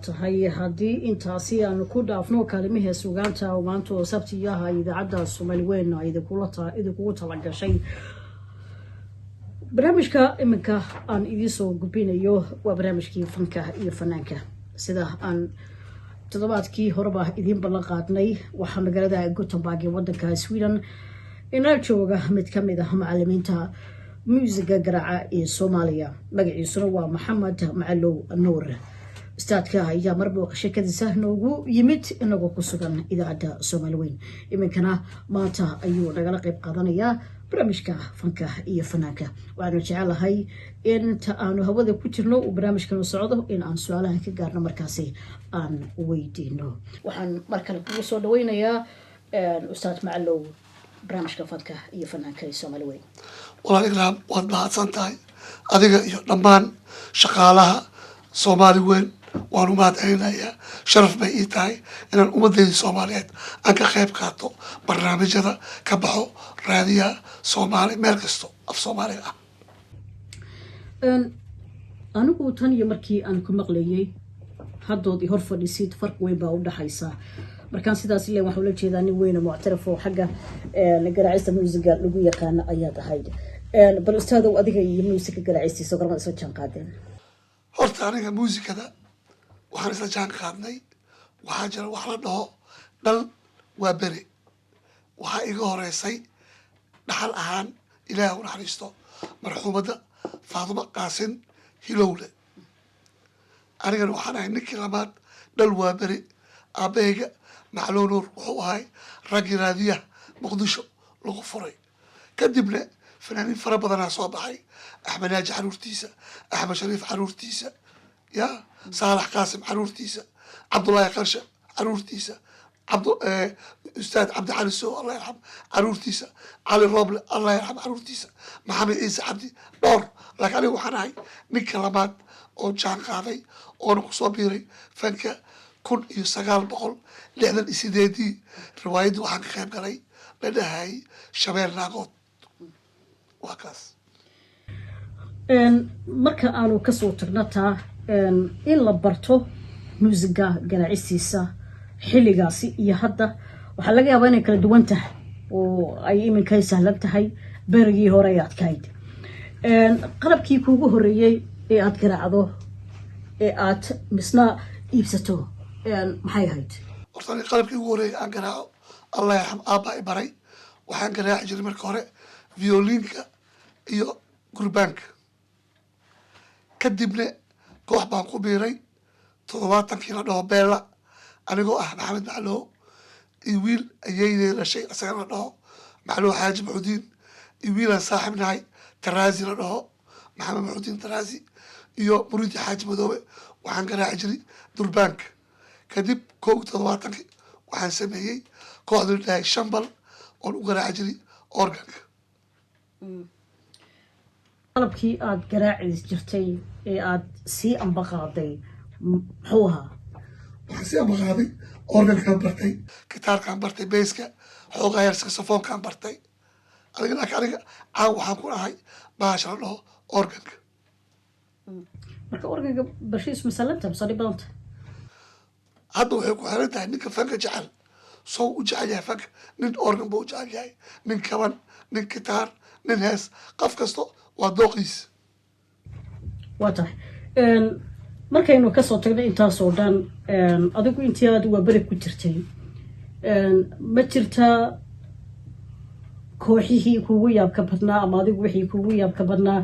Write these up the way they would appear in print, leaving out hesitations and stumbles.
tahay haddii intaasi aanu ku dhaafno kaalmihii sugaanta maanta oo sabtiyaha idaacadda Soomaali weyn idinkugu talagashay barnaamijka iminka aan idin soo gudbinayo waa barnaamijkii fanka iyo fanaanka sida aan toddobaadkii horeba idin ballan qaadnay waxaa magaalada Gothenburg ee waddanka Sweden inaa jooga mid ka mid ah macallimiinta muusiga garaaca ee Soomaaliya magaciisuna waa Maxamed Macalow Nuur استاذك يا مربوق شكل سهل وجو يمت إنه قصقا إذا عدا سومالي وين يمكننا ما تا أيو نقلق قضانية برامجك فنكه إيه فنانك وأنا جعل هاي إن تأنو هو ذا كتيرنو وبرامجك نصعده إن عن سؤالها كجارنا مركزي عن ويدينو وعن مركز وصل وين يا الأستاذ معلو برامجك فنكه إيه فنانك سومالي وين والله إقلام وضبعت سنتاي هذه لمان شغالها سومالي وين وأنا ما أدري شرف بيتاي إن الأمة الصومالية أنك خيب كاتو برنامج هذا كبحو راديا صومالي مركزتو في صوماليا. أنا قلت أنا يمركي أنكم مقليي هذا ظهر فريسيد فرق ويبا وده حيسا مركان سيداس اللي وحولت شيء ذاني وين معترف وحاجة لجرعيست الموسيقى لقوية كان أياد هايد بالأستاذ وأديك يمسك جرعيستي سكر ما سوتشان قادم. هرت أنا الموسيقى ده waxaan isla jaan qaadnay waxaa jira wax la dhaho dhal waa beri waxaa iga horeysay dhaxal ahaan ilaah u naxariisto marxuumadda Faaduma Qaasin Hilowle anigana waxaan ahay ninkii labaad dhal waa beri aabahayga Macalow Nuur wuxuu ahay raggii raadiyaha Muqdisho lagu furay kadibna fanaaniin fara badanaa soo baxay Axmed Naaji xaruurtiisa Axmed Shariif xaruurtiisa يا صالح قاسم حرورتيسا عبد الله قرشة حرورتيسا أستاذ عبد العالي السو الله يرحم حرورتيسا علي الروبل الله يرحم حرورتيسا محمد عيسى عبدي دور لكن أنا وحناي نكلمات أو جان قاضي أو نقصوبيري فانك كن يسقال بقول لأن الإسدادي روايد وحن خيب قري لأن هاي شمال ناقود وهكذا. marka aanu ka soo tagnataa in la barto muusiga garaacistiisa xilligaasi iyo hadda waxa laga yaabaa inay kala duwan tahay oo ay iminka sahlan tahay berigii hore ay adkayd qalabkii kuugu horeeyay ee aad garaacdo ee aad misna iibsato maxay ahayd horta qalabkii ugu horeeyay aan garaaco Allah yarham aabba baray waxaan garaaci jiray marka hore violinka iyo gurbaanka kadibna koox baan ku biiray 70 la dhaho beela anigoo ah Maxamed Macalow iyo wiil ayeeyay dhashay asagana la dhaho Macalow Xaaji Maxudiin iyo wiilan saaxiibnahay Taraazi la dhaho Maxamed Maxudiin Taraazi iyo Muriidi Xaaji Madoobe waxaan garaaci jiray durbaanka kadib 70 waxaan sameeyay kooxda dhahay Shambal oo u garaaci jiray organka qalabkii aad garaacis jirtay ee aad sii ambaqaaday muxuu ahaa waxaan sii ambaqaaday organkaan bartay gitaarkaan bartay beeska xoogaa yar saxofoonkaan bartay aniga caan waxaan ku ahay baasha la dhaho organka marka organka barshiis masalanta masali badanta hadda waxay ku xiran tahay ninka fanka jecel soo u jecel yahay fanka nin organ buu u jecel yahay nin kaban nin gitaar nin hees qof kasto waa dooqiis waa tahay markaynu ka soo tagnay intaasoo dhan adigu intii aad waa beri ku jirtay ma jirtaa kooxihii kugu yaabka badnaa ama adigu wixii kugu yaabka badnaa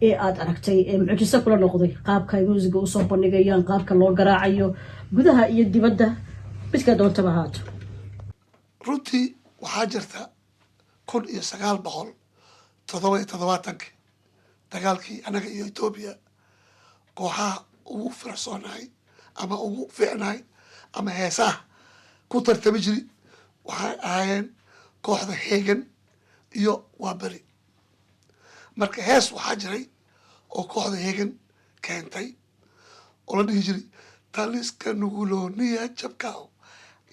ee aad aragtay ee mucjiso kula noqday qaabka ay muusiga u soo bandhigayaan qaabka loo garaacayo gudaha iyo dibadda midka doontaba haato runtii waxaa jirta 1977 dagaalkii anaga iyo Ethiopia kooxaha ugu fiirsoonaay ama ugu fiicnaay ama heesaha ku tartami jiray waxay ahaayeen kooxda Hegan iyo Waaberi marka hees waxaa jiray oo kooxda Hegan keentay oo la dhihi jiray taliska nugulooniya jabkaaw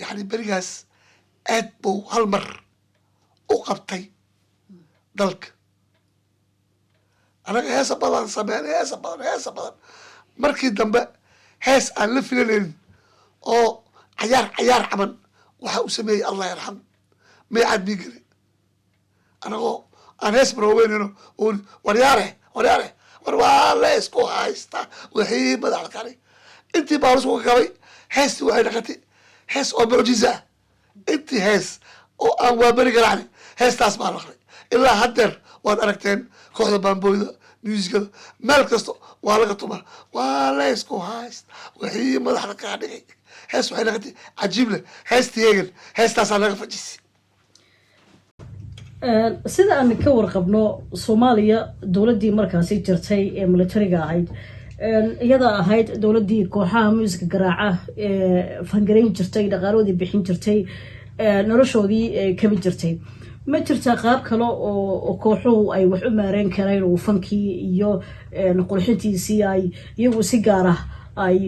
yani berigaas aad buu hal mar u qabtay dalka anaga heesa badan sameeyay heesa badan markii dambe hees aan la filanaynin oo cayaar caban waxa uu sameeyey allah yarxam maycad miigale anagoo aan hees barooweynayno waryaare war waa la isku haysta wixii madaxda kale intii baa lasku gabay heestii waxay dhaqatay hees oo mucjiza ah intii hees oo aan waaberi garacni heestaas baa naqday ilaa haddeer waad aragteen kooxda baambooyda muusikada meel kasta waa laga tuma waa la isku haysta wixii madaxda kaa dhigay hees waxay dhaqatay cajiib leh heestii heegan heestaasaa laga fajisay sida aan ka warqabno Soomaaliya dowladii markaasi jirtay ee militariga ahayd iyada ahayd dowladii kooxaha muusiga garaaca fangareyn jirtay dhaqaaloodii bixin jirtay noloshoodii kaba jirtay ma jirta qaab kale oo kooxuhu ay wax u maareen kareen oo fankii iyo qurxintiisii ay iyagu si gaar ah ay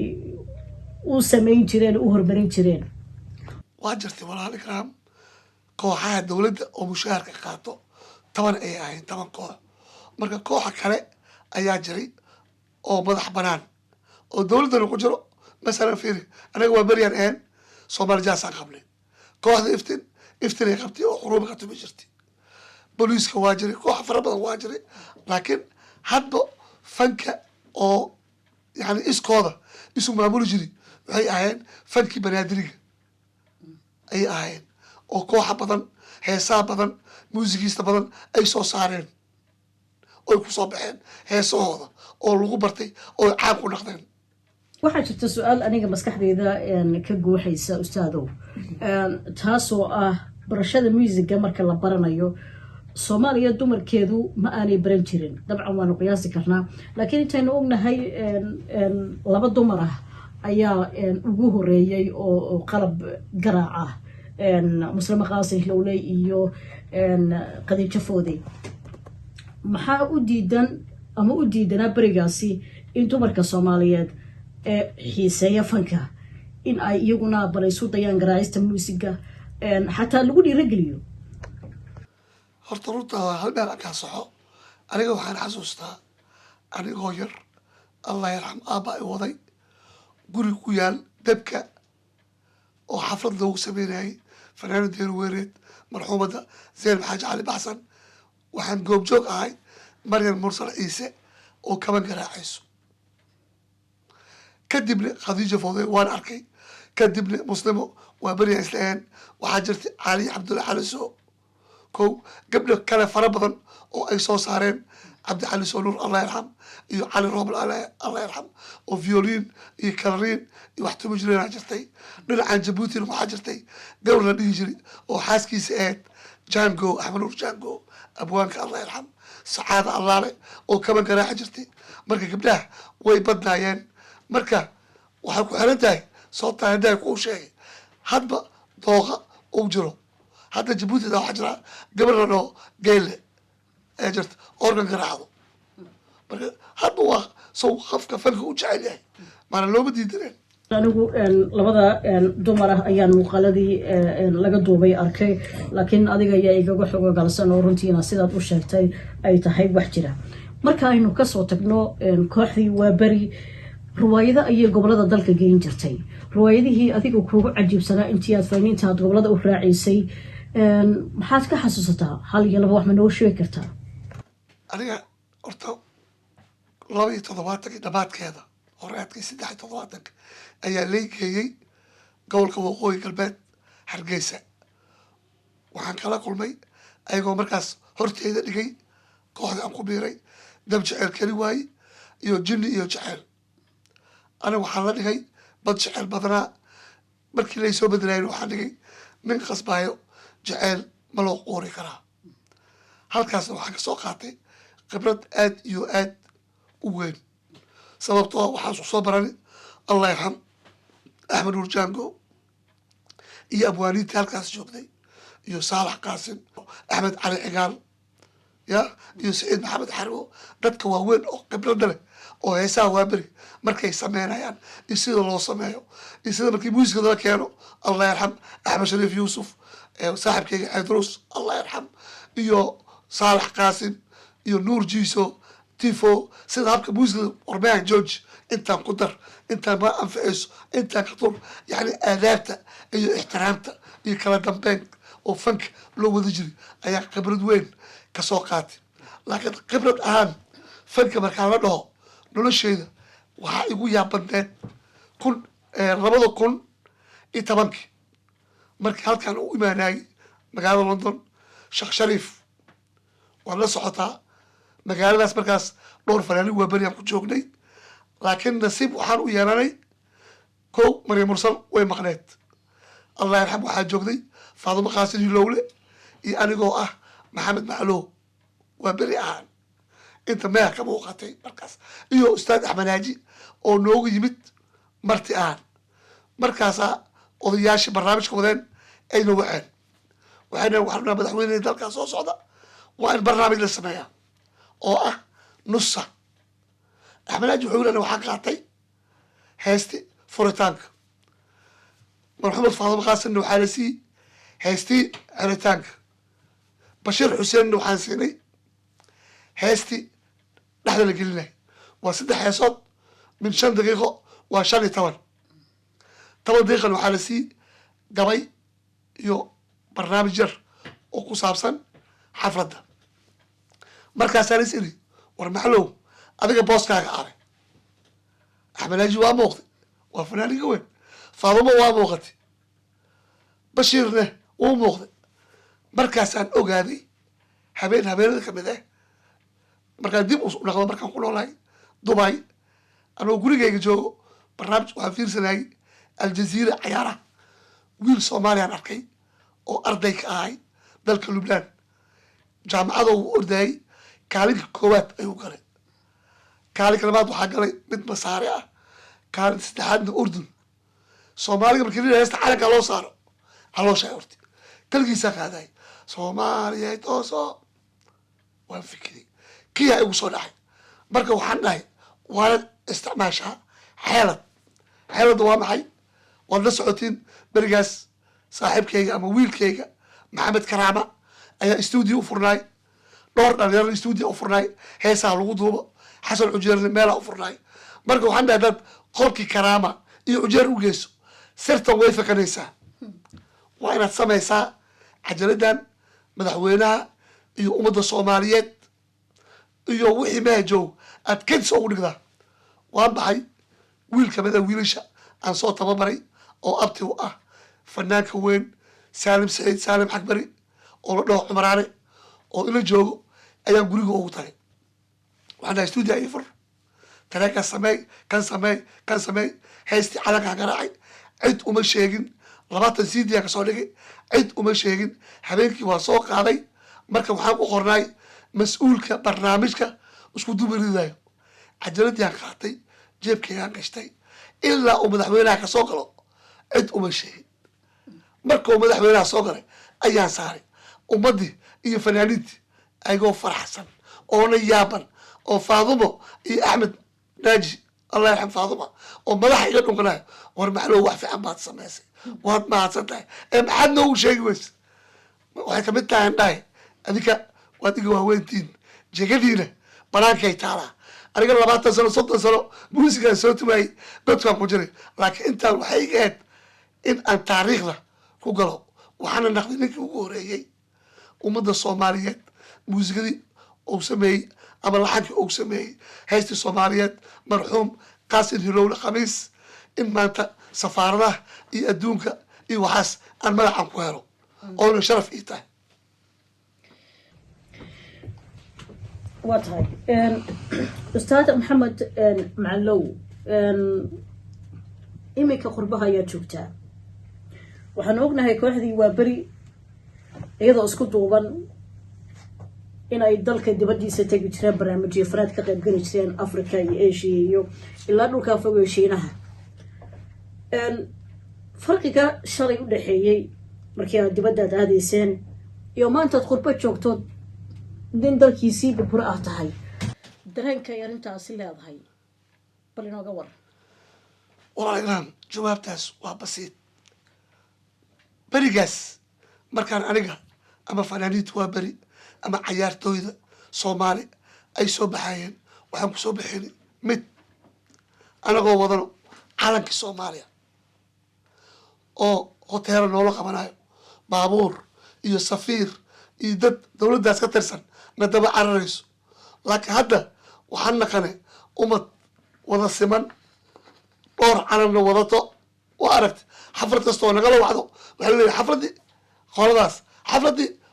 u sameyn jireen u hormarin jireen waa jirtay walaal ikraam kooxaha dowladda oo mushaharka qaato 10 ay ahayn 10 koox marka kooxa kale ayaa jiray oo madax banaan oo dowladana ku jiro masalan fiiri anaga waa bariyaan ahayn Soomaali jaasaan qabnay kooxda iftin ay qabtay oo xuruub ka tumi jirtay booliiska waa jiray koox fara badan waa jiray laakiin hadba fanka oo yani iskooda isu maamuli jiray waxay ahayn fankii banaadiriga ay ahayn oo kooxa badan heesaa badan muusigiista badan ay soo saareen oy ku soo baxeen heesahooda oo lagu bartay oo caan ku noqdeen waxaa jirta su-aal aniga maskaxdeyda ka guuxaysa ustaadow taasoo ah barashada muusiga marka la baranayo Soomaaliya dumarkeedu ma aanay baran jirin dabcan waanu qiyaasi karnaa laakiin intaynu ognahay laba dumar ah ayaa ugu horeeyay oo qalab garaac ah muslima qaasi lowley iyo qadiijo foodey maxaa u diidan ama u diidanaa barigaasi in dumarka Soomaaliyeed ee xiiseeya fanka in ay iyaguna baraysu dayaan garaacista muusiga xataa lagu dhiirageliyo horta runta hal meel kaa soxo aniga waxaan xasuustaa anigoo yar allah yarxam aabba ay waday guri ku yaal dabka oo xaflad loogu sameynayay fanaanad deer weereed marxuumadda Zeynab Xaaji Cali Baxsan waxaan goobjoog ahay Maryam Mursal Ciise oo kaban garaacayso kadibna Khadiija Fowde waan arkay kadibna Muslimo waa bariya islaan waxaa jirtay Cali Cabdulla Xaliso kow gabdho kale fara badan oo ay soo saareen Cabdi Cali Soonur allah yarxam iyo Cali Roobal allah yarxam oo violin iyo kalariin iyo wax tumo jireen jirtay dhinacan Jabuuti waxaa jirtay gabdho la dhihi jiray oo xaaskiisa ahayd Jango Axmed Nuur Jango abwaanka allah yarxam sacaada allaale oo kaban garaaca jirtay marka gabdhaha way badnaayeen marka waxay ku xiran tahay sababta hadda ku sheegay hadba dooqa uu jiro hadda Jabuuti waxaa jira gabar la dhaho geelle ee jirta organ garaacdo marka hadba waa soo qofka fanka u jecel yahay maana looma diidaneen anigu labada dumar ah ayaan muuqaaladii laga duubay arkay laakiin adiga ayaa igaga xogo galsan oo runtiina sidaad u sheegtay ay tahay wax jira marka aynu kasoo tagno kooxdii waa bari ruwaayada ayay gobolada dalka geyn jirtay ruwaayadihii adiga kuugu cajiibsanaa intii aad fahmiinta aad gobolada u raacisay maxaad ka xasuusataa hal iyo laba wax ma noo sheegi kartaa aniga horta 72 dhabaadkeeda horeadkii 73 ayaa leegeeyey gobolka waqooyi galbeed Hargeysa waxaan kala kulmay ayagoo markaas horteeda dhigay kooxda aan ku biiray dab jecel keli waaye iyo jinni iyo jecel aniga waxaan la dhigay bad jecel badanaa markii lay soo bedelayn waxaan dhigay nin qasbaayo jecel ma loo qoori karaa halkaasna waxaan ka soo qaatay khibrad aad iyo aad u weyn sababtoo waxaan soo baranay allah yarxam Axmed Nuur Jango iyo abwaaniintii halkaas joogtay iyo Saalax Qaasim Axmed Cali Cigaal ya iyo Saciid Maxamed Xarwo dadka waaweyn oo khibrada leh oo heesaha waa beri markay sameynayaan iyo sida loo sameeyo iyo sida markii muusikada la keeno allah yarxam Axmed Shariif Yuusuf saaxiibkayga Aydrus allah yarxam iyo Saalax Qaasim iyo Nuur Jiiso tifo sida habka muusiga warmahan george intaan ku dar intaan ma anficayso intaan ka tur yani aadaabta iyo ixtiraamta iyo kala dambeyn oo fanka loo wada jiri ayaa khibrad weyn kasoo qaatay laakiin khibrad ahaan fanka markaa la dhaho nolosheeda waxaa igu yaabadneed 2010 markii halkan u imaanayay magaalada london sheekh shariif waad la socotaa magaaladaas markaas dhowr fanaaniin waa beri aan ku joognay laakiin nasiib waxaan u yeelanay kow maryam mursal way maqneed allah yarxam waxaa joogday faadimo qaasin hilowle iyo anigoo ah maxamed maclow waa beri ahaan inta meher ka muuqatay markaas iyo ustaad axmed haaji oo noogu yimid marti ahaan markaasaa odayaashii barnaamijka wadeen ayna waceen waxayna waxaa madaxweyne dalkaas soo socda waa in barnaamij la sameeyaa oo ah nusa axmed haaji wuxuu yidhahda waxaa qaatay heesti furitaanka maxamed faadimo qaasinna waxaa la siiyey heestii xiritaanka bashiir xuseenna waxaan siinay heestii dhexda la gelinay waa 3 heesood min 5 daqiiqo waa 15 daqiiqan waxaa la siiyey gabay iyo barnaamij yar oo ku saabsan xafladda markaasaa la is iri war maxlow adiga booskaaga arag axmed haaji waa muuqday waa fanaaniga weyn faadimo waa muuqatay bashiirne wuu muuqday markaasaan ogaaday habeenada kamid ah markaan dib u dhaqdo markaan ku noolahay dubai anoo gurigayga joogo barnaamij waxaan fiirsanayay aljaziira cayaaraha wiil soomaaliyaan arkay oo arday ka ahay dalka lubnaan jaamacada uu ordayay kaalinka koowaad ayuu galay kaalinka labaad waxaa galay mid masaare ah kaalinka saddexaadna urdun soomaaliga markii la heesta calanka loo saaro calooshaa horti kalgiisaa qaaday soomaaliya tooso waan fikirey kiyaa igu soo dhacay marka waxaan dhahay waanad isticmaashaa xeelada waa maxay waad la socotiin berigaas saaxiibkayga ama wiilkayga maxamed karaama ayaa stuudio u furnaay dhowr dhalinyaro stuudio u furnaay heesaa lagu duubo xasan cujeerna meelaa u furnaay marka waxaan dhahay dad qolkii karaama iyo cujeer u geyso sirtan way fakanaysaa waa inaad samaysaa cajaladan madaxweynaha iyo ummadda soomaaliyeed iyo wixii mehajoog aad kadis ugu dhigdaa waan baxay wiil kamid a wiilasha aan soo tababaray oo abti u ah fanaanka weyn saalim saciid saalim xagbari oo la dhaho cumaraane oo ila joogo ayaan guriga ugu tagay waxaan dhahay stuudio ii fur tareenkaa sameey kan sameey heystii calankaa garaacay cid uma sheegin 20 cd kasoo dhigay cid uma sheegin habeenkii waa soo qaaday marka waxaan ku qornay mas-uulka barnaamijka isku dubaridayo cajaladiaan qaatay jeebkaygaan gashtay ilaa uu madaxweynaha ka soo galo cid uma sheegin marka uu madaxweynaha soo galay ayaan saaray ummaddii iyo fanaaniintii ayagoo faraxsan oona yaaban oo faadimo iyo axmed naaji allah yarxam faaduma oo madaxa iga dhunkanayo war maxlow wax fiican baad samaysay waad mahadsan tahay ee maxaad noogu sheegi weyse waxay kamid tahay an dhahay adinka waad iga waaweyntiin jegadiina banaankay taalaa aniga 20 sano 30 sano muusigaan soo tumayay dadkaan ku jiray laakiin intaan waxay iga ahayd in aan taariikhda ku galo waxaana naqday ninkii ugu horeeyey ummadda soomaaliyeed muusikadii uu sameeyey ama laxankii uu sameeyey heystii soomaaliyeed marxuum qaasin hilowle khamiis in maanta safaaradaha iyo adduunka iyo waxaas aan madaxan ku helo oona sharaf ii tahay waa tahay ustaad maxamed macalow iminka qurbaha ayaa joogtaa waxaan ognahay kooxdii waa beri iyadoo isku duuban in ay dalka dibadiisa tegi jireen barnaamijyo fanaad ka qayb geli jireen africa iyo asia iyo ilaa dhulkaa fogey shiinaha farqiga shalay u dhexeeyey markii aad dibaddaad aadayseen iyo maantaad qurba joogtood nin dalkiisii burbur ah tahay dareenka ay arrintaasi leedahay bal inooga war walaalaan jawaabtaas waa basiid berigaas markaan aniga ama fanaaniinta waa beri ama cayaartooyda soomaali ay soo baxayeen waxaan kusoo bixini mid anagoo wadano calankii soomaaliya oo hoteelo noola qabanayo baabuur iyo safiir iyo dad dowladdaas ka tirsan na daba cararayso laakiin hadda waxaan naqane ummad wada siman dhowr calanna wadato waa aragti xaflad kastoo nagala wacdo waxaa laleeyahay xafladdii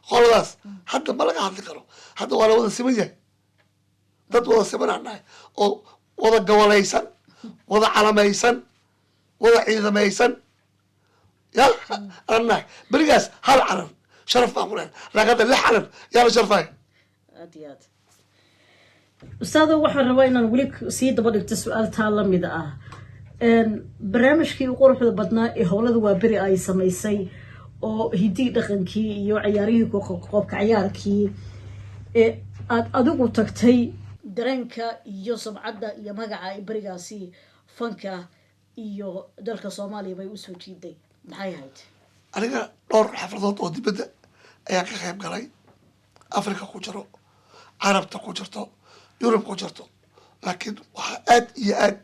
qoladaas hadda ma laga hadli karo hadda waa la wada siman yahay dad wada simanaan nahay oo wada gawalaysan wada calamaysan wada ciidamaysan ya aan nahay berigaas hal calan sharaf baan ku lehay laakiin hadda lix calan yaa la sharfay aad iyo aad ustaado waxaan rabaa inaan weli sii daba dhigto su-aal taa la mid ah barnaamijkii quruxda badnaa ee howlada waa beri ay samaysay oo hidii dhaqankii iyo ciyaarihii qoobka ciyaarkii ee aada adigu tagtay dareenka iyo sabcadda iyo magaca ay berigaasi fanka iyo dalka soomaaliya bay usoo jiiday maxay ahayd aniga dhowr xafladood oo dibadda ayaan ka qayb galay africa ku jiro carabta ku jirto yurub ku jirto laakiin waxaa aad iyo aad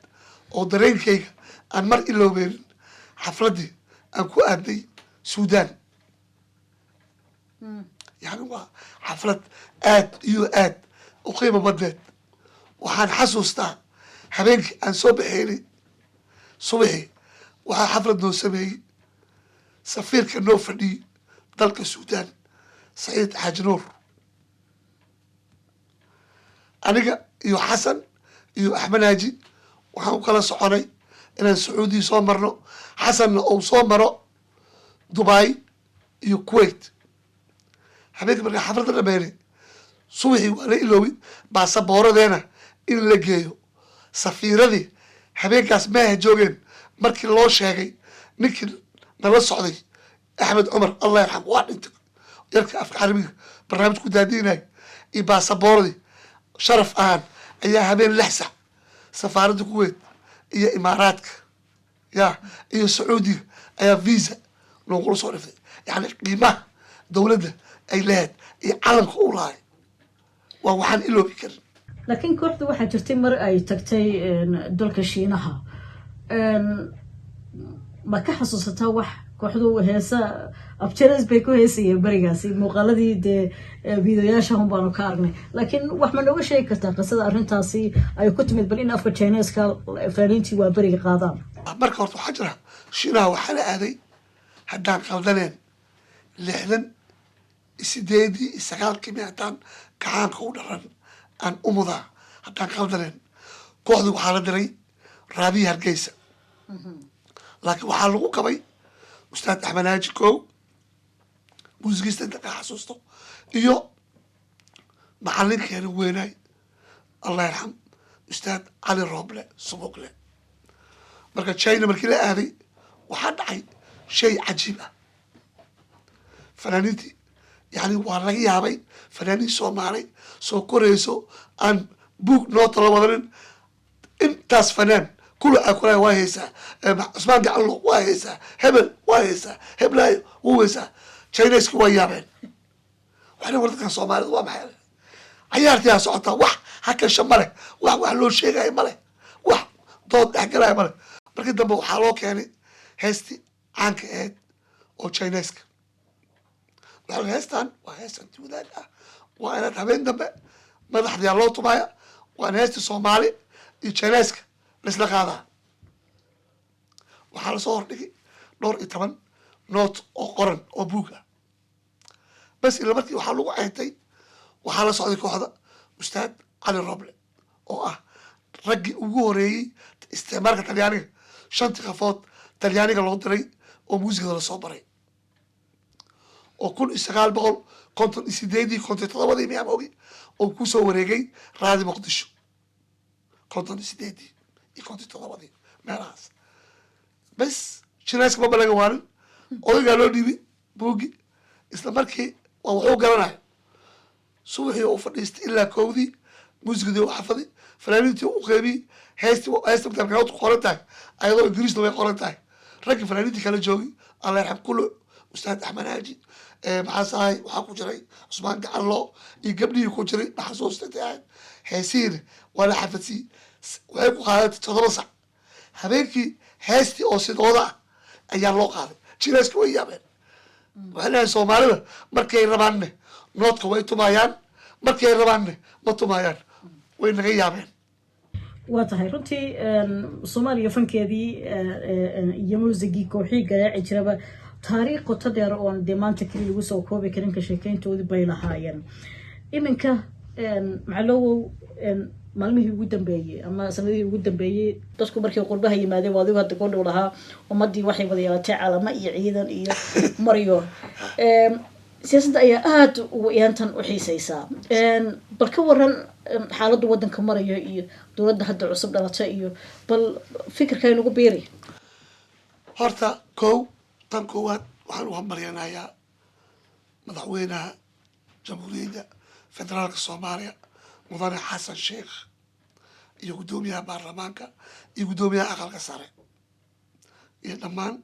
oo dareenkayga aan mar iloobenin xafladdii aan ku aaday suudaan yani waa xaflad aad iyo aad u qiimo badneed waxaan xasuustaa habeenkii aan soo baxeynay subaxii waxaa xaflad noo sameeyey safiirka noo fadhiyey dalka suudaan saciid xaaji nuur aniga iyo xasan iyo axmed haaji waxaan u kala soconay inaan sacuudiya soo marno xasanna uu soo maro dubai iyo kuwait habeenkii markaa xafladda dhameynay subaxii waa la iloobi baasabooradeena in la geeyo safiiradii habeenkaas maaha joogeen markii loo sheegay ninkii nala socday axmed cumar allah yarxam waa dhintay yarka afka carabiga barnaamij ku daadiinay iyo baasabooradii sharaf ahaan ayaa habeen lix sac safaaradda kuwait iyo imaaraadka ya iyo sacuudiga ayaa visa loogula soo dhiftay yani qiimaha dowladda ay lahayd iyo calanka u lahay waa waxaan iloobi karin laakiin kooxda waxaa jirtay mar ay tagtay dalka shiinaha ma ka xasuusataa wax kooxdu heesa abjares bay ku heesayeen berigaasi muuqaaladii dee videoyaasha hun baanu ka aragnay laakiin wax ma nooga sheegi kartaa qisada arrintaasi ay ku timid bal in afka chineska fanaaniintii waa beriga qaadaan marka horta waxaa jira shiinaha waxaa la aaday haddaan qaldaneen 68 haddaan gacaanka u dharan aan umudaa haddaan qaldaneen kooxdii waxaa la diray raadiya hargeysa laakiin waxaa lagu qabay ustaad axmed haaji kow muusigiista inta ka xasuusto iyo macalinkeena weynaay allah yarxam ustaad cali rooble subuqle marka china markii la aaday waxaa dhacay shay cajiib ah fanaaniintii yani waa laga yaabay fanaaniin soomaali soo korayso aan buug noo tala wadanin intaas fanaan kula akula waa haysaa cusmaan gacallo waa haysaa hebel waa haysaa heblaayo wuu haysaa chineski waa yaabeen waxna wardadkan soomaalida waa maxay cayaartii ha socotaa wax hakasha male wax loo sheegayo male wax dood dhexgalaya male markii dambe waxaa loo keenay heestii caanka ahayd oo chineska waxaa heestan waa hees anti wadaag ah waa inaad habeen dambe madaxdiyaa loo tumaya waa in heestii soomaali iyo chineska laisla qaadaa waxaa lasoo hordhigay 12 noot oo qoran oo buug ah bas ila markii waxaa lagu ceyntay waxaa la socday kooxda ustaad cali roble oo ah raggii ugu horeeyey isticmaalka talyaaniga 5 qafood talyaaniga loo diray oo muusigada lasoo baray oo 1958 miyaa ogi oo kusoo wareegay raadi muqdisho 58 meelahaas bas chineska maba laga waanin odaygaa loo dhiibi buugi isla markii waa wuxuu garanayo subaxii u fadhiistay ilaa kowdii muusigadii u xafaday fanaaniintii u qeybiyey heesta mataankaawad ku qoran tahay ayadoo ingiriisna way qoran tahay raggii fanaaniintii kala joogay alla yarxam kullu ustaad axmed haaji maxaasahay waxaa ku jiray cusmaan gacallo iyo gabdhihii ku jiray maxasuustay ahayd heesihiina waa la xafadsiiyey waxay ku qaadatay 7 sac habeenkii heestii oo sidooda ah ayaa loo qaaday jiraaska way yaabeen waxay leeyahay soomaalida markay rabaanne noodka way tumayaan markay rabaanne ma tumayaan way naga yaabeen waa tahay runtii soomaaliya fankeedii iyo muusigii kooxii garaaci jiraba taariikh qoto dheer oon dee maanta keli lagu soo koobi karin ka sheekeyntoodii bay lahaayeen iminka macalowow maalmihii ugu dambeeyey ama sanadihii ugu dambeeyey dadku markii qurbaha yimaadeen waadigu hadda ku dhow lahaa ummadii waxay wada yeelatay calamo iyo ciidan iyo maryo siyaasadda ayaa aada ugu iyaantan u xiiseysaa bal ka waran xaaladda waddanka maraya iyo dowladda hadda cusub dhalata iyo bal fikirka inugu biiri horta tan koowaad waxaan u hambalyanayaa madaxweynaha jamhuuriyadda federaalka soomaaliya mudane xasan sheekh iyo guddoomiyaha baarlamaanka iyo guddoomiyaha aqalka sare iyo dhammaan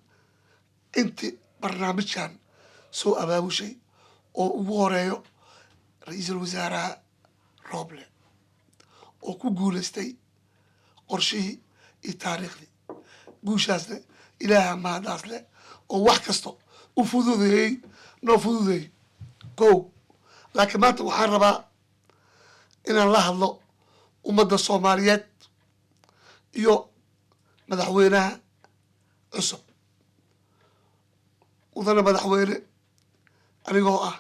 intii barnaamijkan soo abaabushay oo ugu horeeyo ra-iisul wasaaraha rooble oo ku guulaystay qorshihii iyo taariikhdii guushaasna ilaaha mahadaas leh oo wax kasta u fududeeyey noo fududeeyey laakiin maanta waxaan rabaa inaan la hadlo ummadda soomaaliyeed iyo madaxweynaha cusub mudane madaxweyne anigoo ah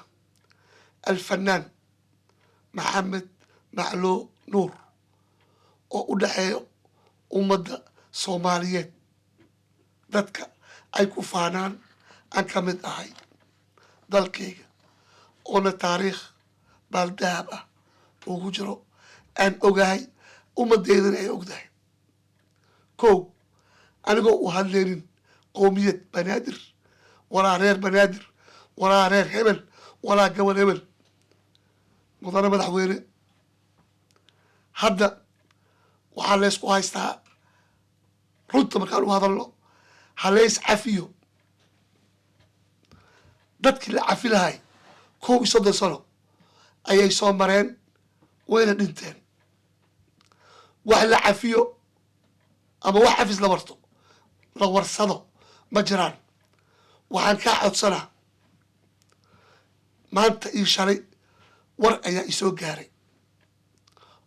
alfanaan maxamed macloo nuur oo u dhexeeyo ummadda soomaaliyeed dadka ay ku faanaan aan ka mid ahay dalkayga oona taariikh baaldahab ah ugu jiro aan ogahay ummadeydana ay ogdahay anigoo u hadleynin qowmiyad banaadir walaa reer banaadir walaa reer hebel walaa gobol hebel mudane madaxweyne hadda waxaa laysku haystaa runta markaan u hadalno halays cafiyo dadkii la cafi lahay 30 sano ayay soo mareen wayna dhinteen wax la cafiyo ama wax xafis la warsado ma jiraan waxaan kaa codsanaa maanta iyo shalay war ayaa isoo gaaray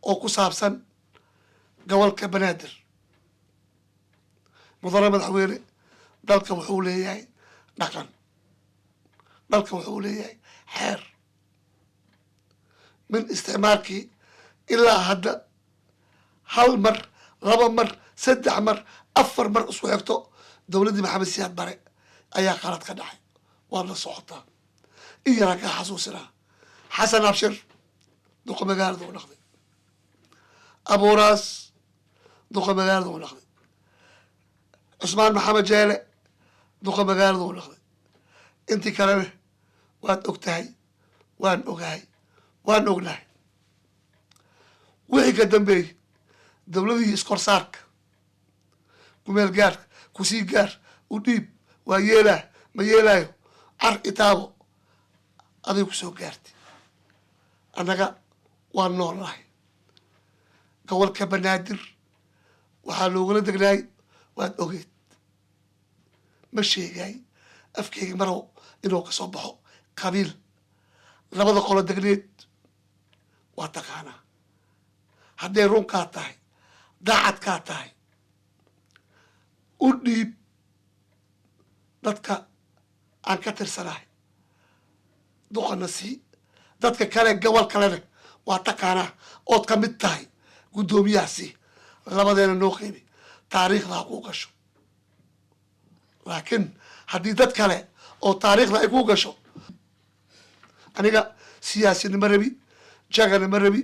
oo ku saabsan gobolka banaadir mudane madaxweyne dalka wuxuu leeyahay dhaqan dalka wuxuu leeyahay xeer min isticmaalkii ilaa hadda 1 mar 2 mar 3 mar 4 mar isku xigto dowladdii maxamed siyaad bare ayaa qalad ka dhacay waad la socotaa in yaraan kaa xasuusinaa xasan abshir duqa magaalada u dhaqday abuuraas duqa magaalada u dhaqday cusmaan maxamed jeele duqa magaalada u dhaqday intii kalena waad ogtahay waan ogahay waan ognahay wixii ka dambeeyey dowladihii iskorsaarka kumeel gaarka kusii gaar u dhiib waa yeelaa ma yeelaayo car itaabo aday ku soo gaartay annaga waan noolnahay gobolka banaadir waxaa loogala degnaay waad ogeed ma sheegay afkeyga marow inuu ka soo baxo qabiil labada qolo degneed waa taqaanaa hadday runkaa tahay daacadkaa tahay u dhiib dadka aan ka tirsanahay duqana sii dadka kale gobol kalena waa taqaanaa ood ka mid tahay guddoomiyahaasi labadeena noo qeybi taariikhda ha kuu gasho laakiin haddii dad kale oo taariikhda ay kuu gasho aniga siyaasina ma rabi jagana ma rabi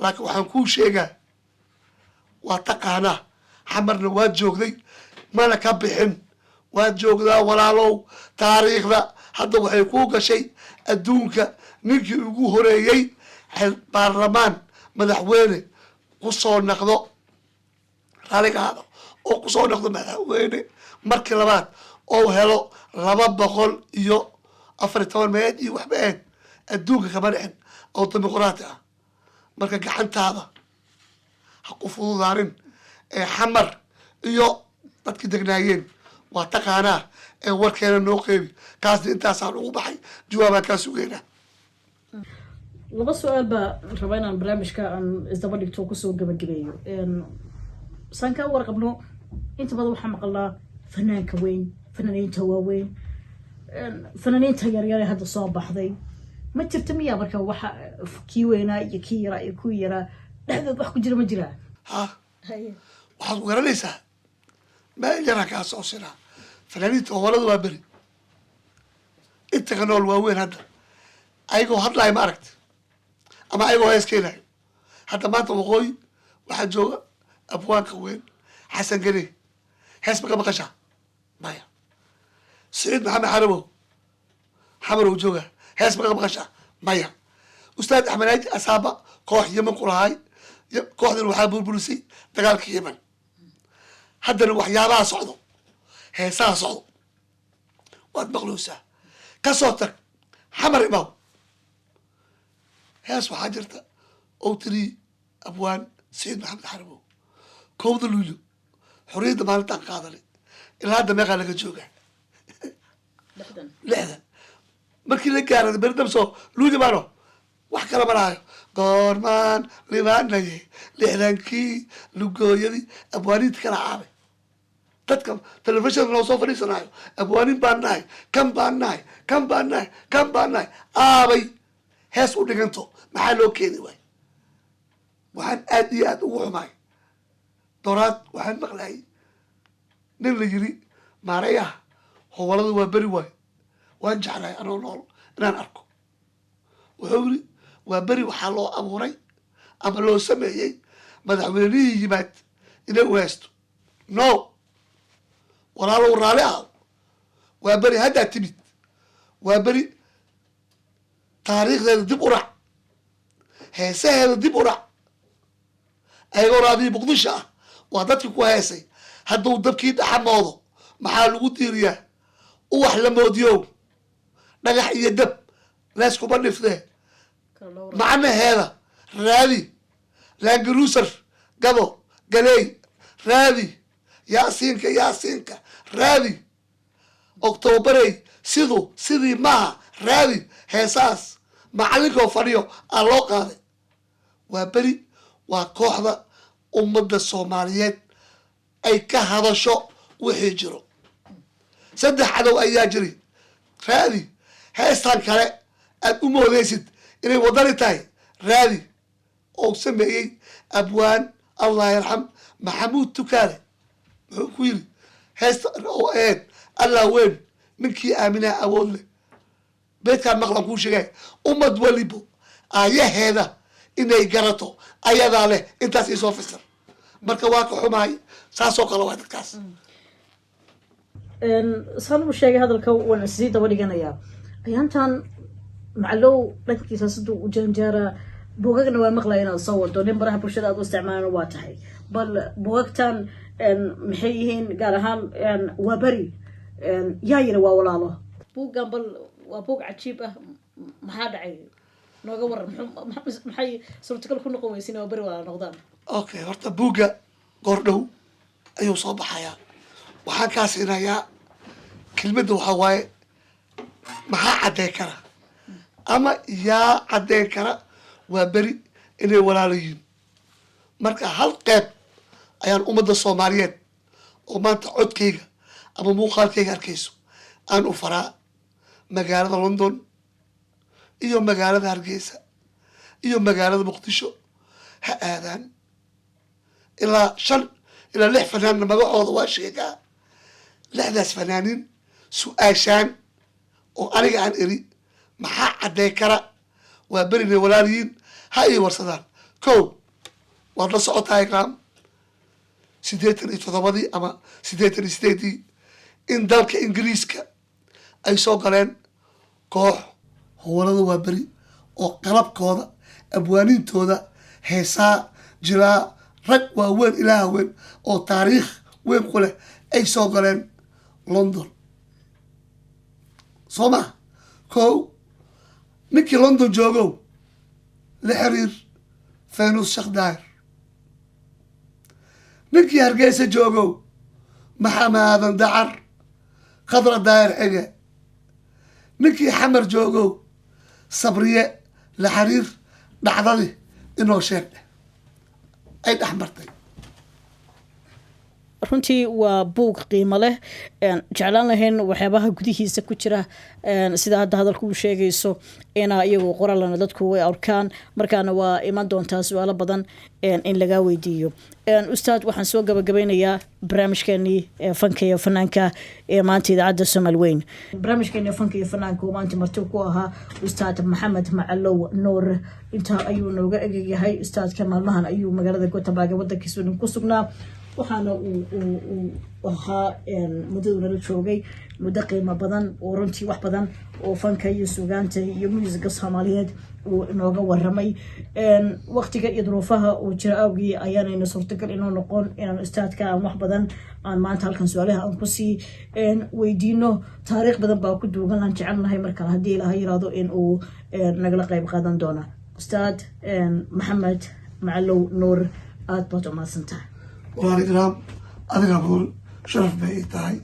laakiin waxaan kuu sheegaa waa taqaanaa xamarna waad joogday mana ka bixin waad joogdaa walaalow taariikhda hadda waxay kuu gashay adduunka ninkii ugu horeeyey baarlamaan madaxweyne kusoo naqdo raligaada oo kusoo naqdo madaxweyne markii labaad oo helo 200 14 meed iyo waxba ahayd adduunka kama dhicin oo dimuqraati ah marka gacantaada ha ku fududaanin xamar iyo dadkii degnaayeen waa taqaanaa warkeena noo qeybi kaasna intaasaan ugu baxay jawaabaan kaa sugeynaa laba su-aal baa raba inaan barnaamijka aan isdaba dhigto kusoo gabagabeeyo saan kaa warqabno inta badan waxaa maqalnaa fanaanka weyn fanaaniinta waaweyn fanaaniinta yaryare hadda soo baxday ma jirta miyaa marka waxa kii weynaa iyo kii yaraa iyo kuwii yaraa dhexdood wax ku jira ma jiraa ha waxaad ku garanaysaa meel yaraa kaa soo sinaa fanaaniinta howlada waa beri inta ka nool waaweyn hadda ayagoo hadlaaya ma aragta ama ayagoo hees keenayo hadda maanta waqooyi waxaa jooga abwaanka weyn xasan gene hees maka maqashaa maya سعيد محمد حمروw jooga hees maka maqashaa maya ustaad axmed aaji asaaba koox yeman ku lahaay kooxdan waxaa burburisay dagaalka yeman haddana waxyaabaha socdo heesaha socdo waad maqloosaa kasoo tag xamar imaw hees waxaa jirta oo tiri abwaan سعيد maxamed xarabow kowda luulo xorriyadda maalintaan qaadanay ilaa hadda meeqaa laga joogaa 6 markii la gaara berdamso luulimaano wax kala maraayo goormaan limaanaye 6kii lugooyadii abwaaniinta kala caabay dadka telefishinka noo soo fadhiisanaayo abwaaniin baan nahay kan baan nahay kan baan nahay kan baan nahay aabay hees u dhiganto maxaa loo keeni waay waxaan aad iyo aad ugu xumaay doraad waxaan maqlayay nin la yiri maareyaha howlada waa beri waay waan jeclahay anoo nool inaan arko wuxuu yiri waa beri waxaa loo abuuray ama loo sameeyey madaxweynihii yimaad inay uhaysto no walaalow raali ah waa beri haddaa timid waa beri taariikhdeeda dib u rac heesaheeda dib u rac ayagoo raadii muqdisho ah waa dadkii ku heesay hadduu dabkii dhaxamoodo maxaa lagu diiriyaa uwax la moodiyow dhagax iyo dab leeskuma dhifdee macnaheeda raadi langaruusar gado galeey raadi yaasiinka raadi octoobarey sidii maaha raadi heesaas macalinkoo fadhiyo aa loo qaaday waa beri waa kooxda ummadda soomaaliyeed ay ka hadasho wixii jiro 3 cadow ayaa jiri raadi heestan kale aad u moodeysid inay wadani tahay raadi oo sameeyey abwaan allah yarxam maxamuud tukaale muxuu ku yiri heesta oo eed allah weyn ninkii aaminaa awood leh beedkaan maqlan kuu sheegay ummad walibo aayaheeda inay garato ayadaa leh intaas isoo fasir marka waa ka xumahay saasoo kale waa dadkaas saan u sheegay hadalka waan sii daba dhiganayaa ayaantan macalow dhankiisa siduu u janjaaraa buugagna waa maqlaya inaad soo wado nin baraha bulshada aad u isticmaalana waa tahay bal buugagtan maxay yihiin gaar ahaan waa beri yaa yiri waa walaalo buuggan bal waa buug cajiib ah maxaa dhacay nooga waran maxay suurtagal ku noqon weysin waa beri walaalo noqdaan okay horta buugga goordhow ayuu soo baxayaa waxaan kaa siinayaa kelmadda waxaa waaye maxaa caddeyn kara ama yaa caddeyn kara waa beri inay walaalo yihiin marka hal qeyb ayaan ummadda soomaaliyeed oo maanta codkayga ama muuqaalkayga arkayso aan u faraa magaalada london iyo magaalada hargeysa iyo magaalada muqdisho ha aadaan ilaa 5 ilaa 6 fanaanna magacooda waa sheegaa 6daas fanaanin su-aashaan oo aniga aan eri maxaa caddeyn kara waa beri inay walaal yihiin ha ii warsadaan 1 waad la socotaa ikraam 87 ama 88 in dalka ingiriiska ay soo galeen koox howlada waa beri oo qalabkooda abwaanintooda heesaa jiraa rag waaweyn ilaa weyn oo taariikh weyn ku leh ay soo galeen london soo maa kow ninkii london joogow la xiriir faynuus sheekh daahir ninkii hargeysa joogow maxamed aadan dacar khadra daahir xige ninkii xamar joogow sabriye la xiriir dhacdadii inoo sheegdhe ay dhex martay runtii waa buug qiimo leh jeclaan lahayn waxyaabaha gudihiisa ku jira sida hadda hadalku uu sheegayso ina iyagu qoraalana dadku way arkaan markaana waa iman doontaa su-aalo badan in lagaa weydiiyo ustaad waxaan soo gabagabeynayaa barnaamijkeenii fanka iyo fanaanka ee maanta idaacadda Somal Weyn barnaamijkeeni fanka iyo fanaanka oo maanta marti ku ahaa ustaad Maxamed Macalow Nuur inta ayuu nooga egayahay ustaadka maalmahan ayuu magaalada Gothenburg wadanka Sweden ku sugnaa waxaana uu ahaa muddadu nala joogay muddo qiimo badan oo runtii wax badan oo fanka iyo suugaanta iyo muusiga Soomaaliyeed uu inooga waramay waqtiga iyo duruufaha uu jira awgii ayaanayna suurtagal inuu noqon inaan ustaadka aan wax badan aan maanta halkan su-aalaha aan kusii weydiino taariikh badan baa ku duugan aan jecelnahay markale haddii ilaahay yiraahdo in uu nagala qayb qaadan doono ustaad Maxamed Macalow Nuur aad baad u mahadsantahay walaal ikraam adiga mudan sharaf bay ii tahay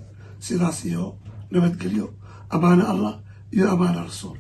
sidaas iyo nabadgelyo amaana allah iyo amaana rasuul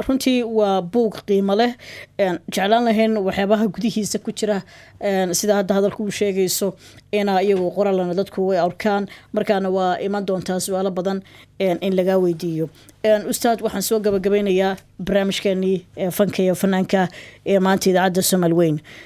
runtii waa buug qiimo leh jeclaan lahayn waxyaabaha gudihiisa ku jira sida hadda hadalku uu sheegayso ina iyagu qoraalana dadku way arkaan markaana waa iman doontaa su'aalo badan in laga weydiiyo ustaad waxaan soo gabagabeynayaa barnaamijkeenii fanka iyo fanaanka ee maanta idaacadda Soomaali Weyn